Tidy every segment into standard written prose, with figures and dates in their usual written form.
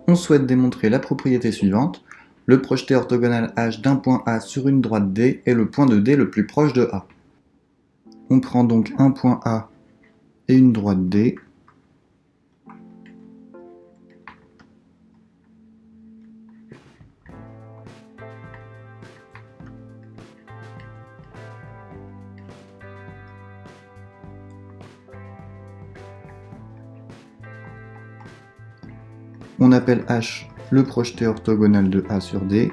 on souhaite démontrer la propriété suivante. Le projeté orthogonal H d'un point A sur une droite D est le point de D le plus proche de A. On prend donc un point A et une droite D. On appelle H le projeté orthogonal de A sur D.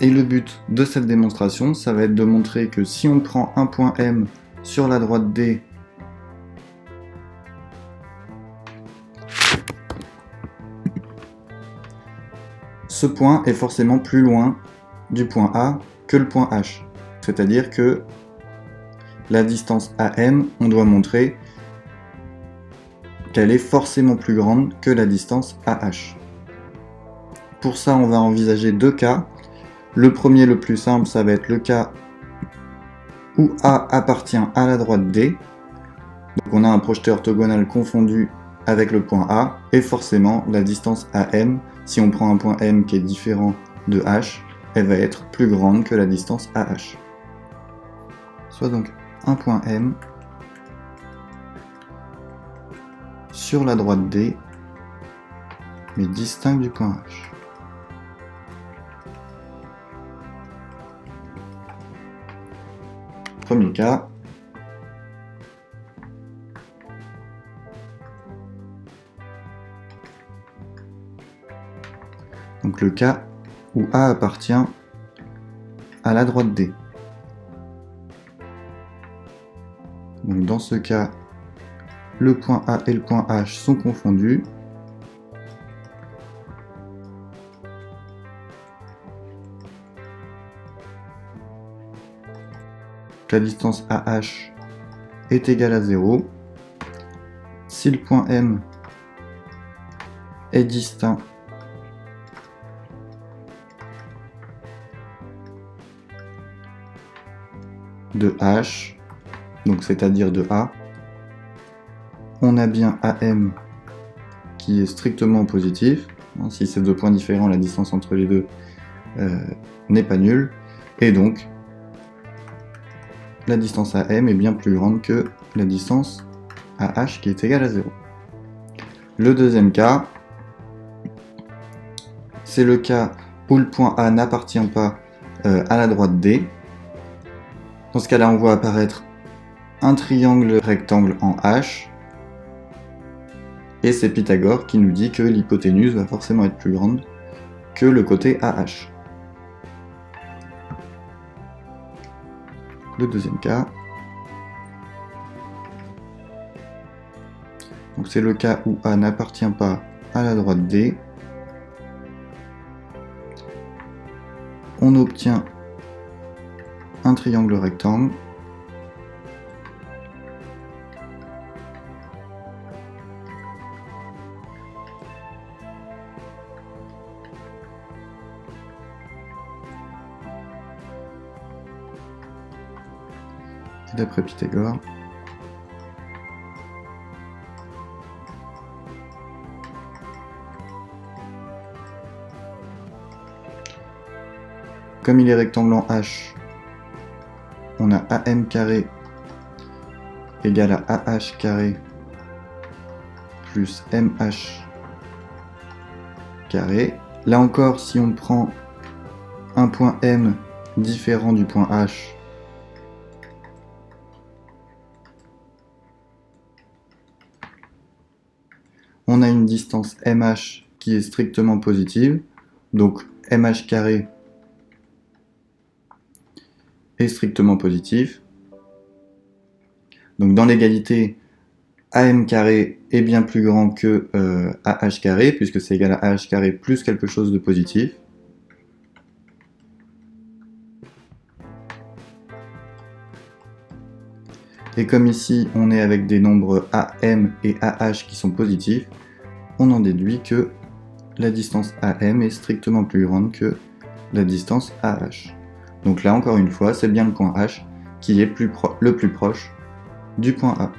Et le but de cette démonstration, ça va être de montrer que si on prend un point M sur la droite D, ce point est forcément plus loin du point A que le point H. C'est-à-dire que la distance AM, on doit montrer qu'elle est forcément plus grande que la distance AH. Pour ça, on va envisager deux cas. Le premier, le plus simple, ça va être le cas où A appartient à la droite D. Donc on a un projeté orthogonal confondu avec le point A, et forcément la distance AM, si on prend un point M qui est différent de H, elle va être plus grande que la distance AH. Soit donc un point M sur la droite D, mais distinct du point H. Premier cas. Donc le cas où A appartient à la droite D. Donc dans ce cas, le point A et le point H sont confondus. La distance AH est égale à 0. Si le point M est distinct de H, donc c'est-à-dire de A, on a bien AM qui est strictement positif. Si c'est deux points différents, la distance entre les deux n'est pas nulle, et donc la distance AM est bien plus grande que la distance AH qui est égale à 0. Le deuxième cas, c'est le cas où le point A n'appartient pas à la droite D. Dans ce cas-là, on voit apparaître un triangle rectangle en H, et c'est Pythagore qui nous dit que l'hypoténuse va forcément être plus grande que le côté AH. Le deuxième cas, donc c'est le cas où A n'appartient pas à la droite D. On obtient un triangle rectangle d'après Pythagore. Comme il est rectangle en H, on a AM carré égale à AH carré plus MH carré. Là encore, si on prend un point M différent du point H, on a une distance MH qui est strictement positive, donc MH carré est strictement positif. Donc dans l'égalité, AM carré est bien plus grand que AH carré, puisque c'est égal à AH carré plus quelque chose de positif. Et comme ici, on est avec des nombres AM et AH qui sont positifs, on en déduit que la distance AM est strictement plus grande que la distance AH. Donc là, encore une fois, c'est bien le point H qui est le plus proche du point A.